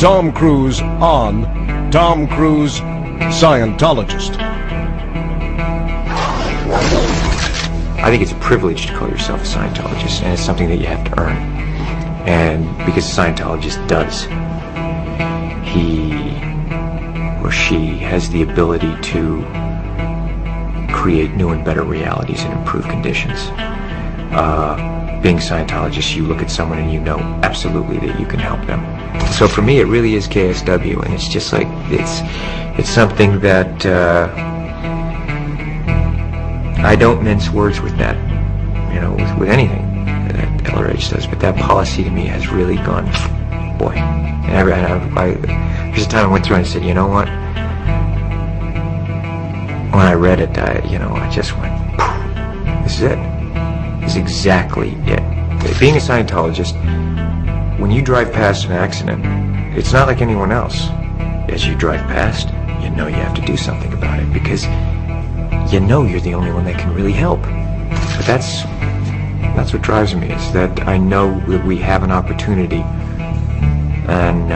Tom Cruise on Tom Cruise Scientologist. I think it's a privilege to call yourself a Scientologist, and it's something that you have to earn. And because a Scientologist does, he or she has the ability to create new and better realities and improve conditions. Being a Scientologist, you look at someone and you know absolutely that you can help them. So for me, it really is KSW, and it's just like, it's something that I don't mince words with that, you know, with anything that LRH does, but that policy to me has really gone, boy. And there's a time I went through and I said, you know what? When I read it, I just went, this is it. This is exactly it. Being a Scientologist, when you drive past an accident, it's not like anyone else. As you drive past, you know you have to do something about it, because you know you're the only one that can really help. But that's what drives me, is that I know that we have an opportunity and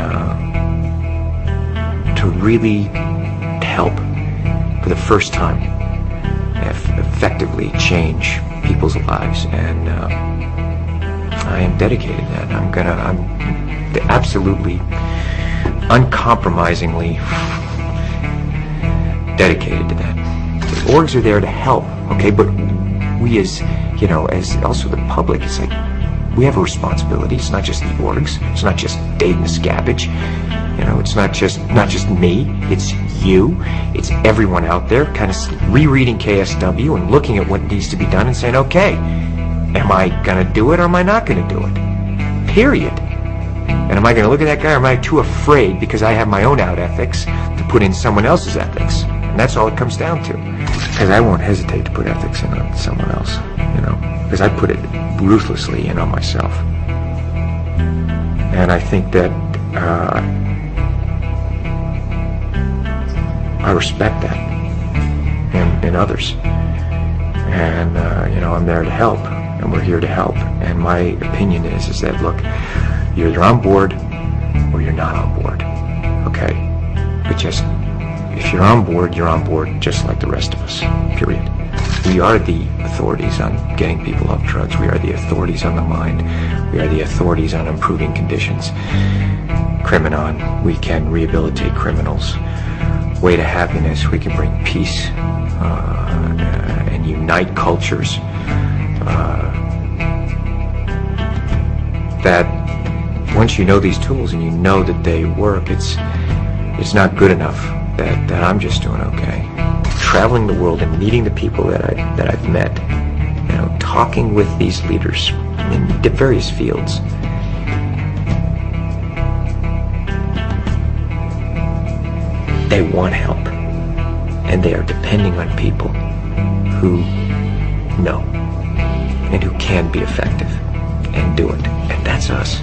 to really help for the first time, effectively change people's lives, and I am dedicated to that. I'm absolutely, uncompromisingly dedicated to that. The orgs are there to help, okay, but we as also the public, it's like, we have a responsibility. It's not just the orgs, it's not just Dave Miscavige, it's not just me, it's you, it's everyone out there kind of rereading KSW and looking at what needs to be done and saying, okay, am I going to do it or am I not going to do it? Period. And am I going to look at that guy, or am I too afraid because I have my own out ethics to put in someone else's ethics? And that's all it comes down to. Because I won't hesitate to put ethics in on someone else, because I put it ruthlessly in on myself. And I think that I respect that in others. And, I'm there to help, and we're here to help. And my opinion is that, look, you're either on board or you're not on board, okay? But just, if you're on board, you're on board just like the rest of us, period. We are the authorities on getting people off drugs. We are the authorities on the mind. We are the authorities on improving conditions. Criminon, we can rehabilitate criminals. Way to Happiness, we can bring peace and unite cultures. That once you know these tools and you know that they work, it's not good enough that I'm just doing okay. Traveling the world and meeting the people that I've met, talking with these leaders in various fields. They want help, and they are depending on people who know and who can be effective and do it. And that's us.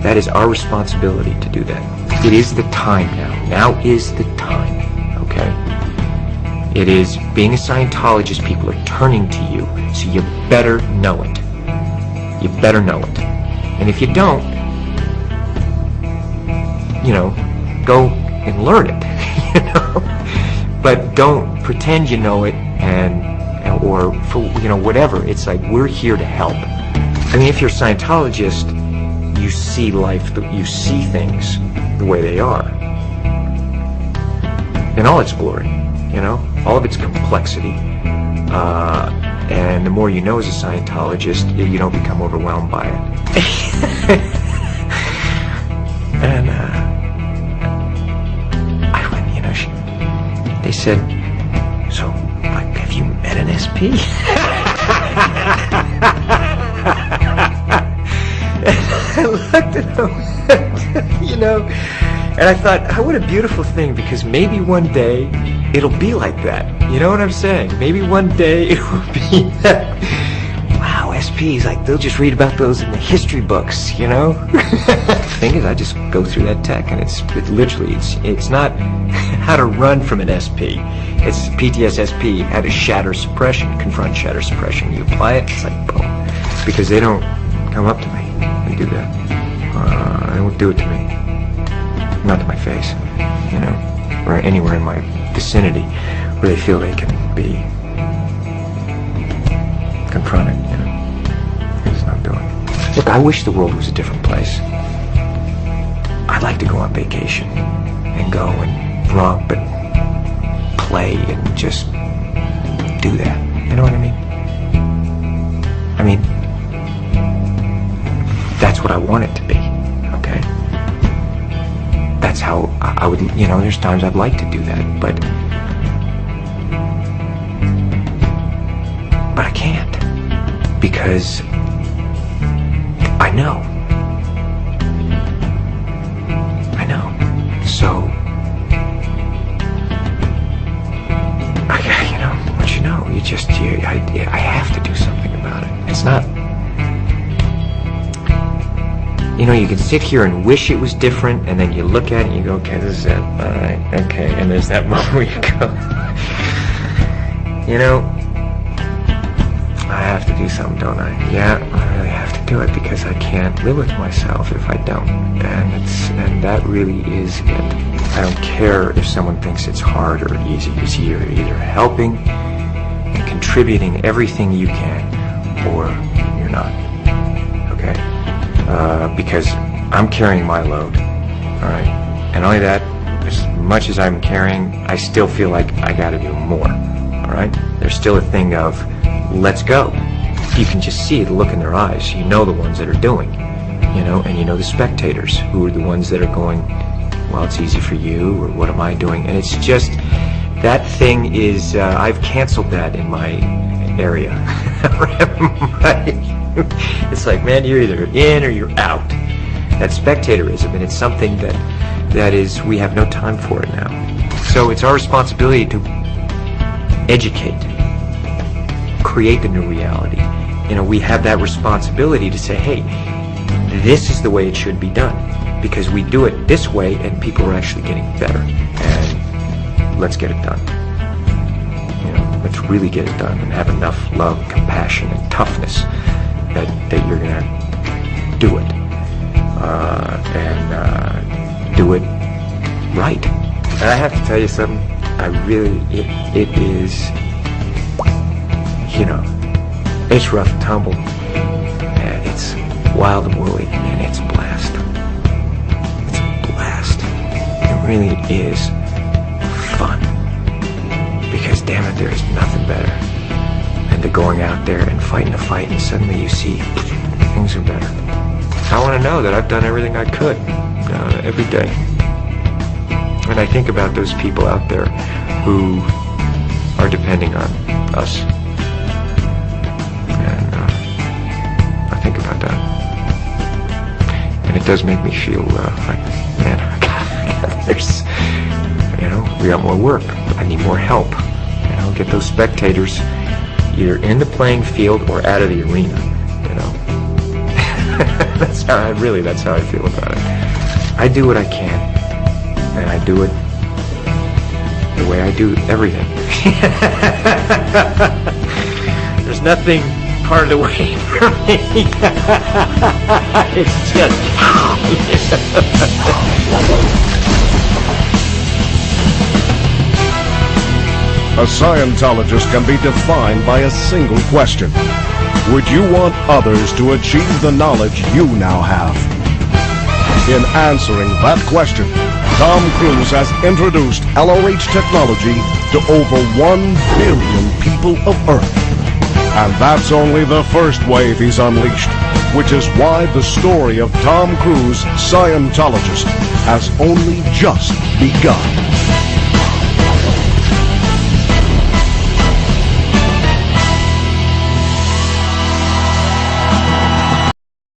That is our responsibility to do that. It is the time now. Now is the time, okay? It is, being a Scientologist, people are turning to you, so you better know it. You better know it. And if you don't, go and learn it, but don't pretend you know it, or for, whatever. It's like, we're here to help. I mean, if you're a Scientologist, you see life, you see things the way they are, in all its glory, all of its complexity. And the more you know as a Scientologist, you don't become overwhelmed by it. And I went, they said, so, like, have you met an SP? I looked at him, and I thought, what a beautiful thing, because maybe one day it'll be like that. You know what I'm saying? Maybe one day it will be that, wow, SPs, like, they'll just read about those in the history books, The thing is, I just go through that tech, and it's not how to run from an SP. It's PTSSP, how to shatter suppression, confront shatter suppression. You apply it, it's like, boom. Because they don't come up to me and do that. They won't do it to me. not to my face, you know, or anywhere in my vicinity where they feel they can be confronted, you know. It's not doing. Look, I wish the world was a different place. I'd like to go on vacation and go and romp and play and just do that. You know what I mean? I mean, that's what I want it to be, okay? That's how I would, you know, there's times I'd like to do that, but I can't, because I know. So, you know, what you know, I have to do something about it. It's not, you know, you can sit here and wish it was different, and then you look at it and you go, okay, this is it, alright, okay, and there's that moment where you go, you know, I have to do something, don't I? Yeah, I really have to do it, because I can't live with myself if I don't, and that really is it. I don't care if someone thinks it's hard or easy. You're either helping and contributing everything you can, or you're not. Okay? Because I'm carrying my load. Alright? And only that, as much as I'm carrying, I still feel like I gotta do more. Alright? There's still a thing of, let's go. You can just see the look in their eyes. You know the ones that are doing. You know, and you know the spectators, who are the ones that are going, well, it's easy for you, or what am I doing? And it's just, that thing is, I've canceled that in my area. It's like, man, you're either in or you're out. That spectatorism, and it's something that is, we have no time for it now. So it's our responsibility to educate, create the new reality. You know, we have that responsibility to say, hey, this is the way it should be done. Because we do it this way, and people are actually getting better. And let's get it done. You know, let's really get it done and have enough love, compassion, and toughness that you're gonna do it. And do it right. And I have to tell you something. I really, it is, you know, it's rough and tumble. And it's wild and woolly, and it's a blast. It really is fun, because damn it, there is nothing better than to going out there and fighting a fight, and suddenly you see things are better. I want to know that I've done everything I could every day. And I think about those people out there who are depending on us, and I think about that, and it does make me feel like, man, there's, you know, we got more work. I need more help. You know, get those spectators either in the playing field or out of the arena. You know, that's how I feel about it. I do what I can, and I do it the way I do everything. There's nothing part of the way for me. It's just. A Scientologist can be defined by a single question. Would you want others to achieve the knowledge you now have? In answering that question, Tom Cruise has introduced LRH technology to over 1 billion people of Earth. And that's only the first wave he's unleashed, which is why the story of Tom Cruise, Scientologist, has only just begun.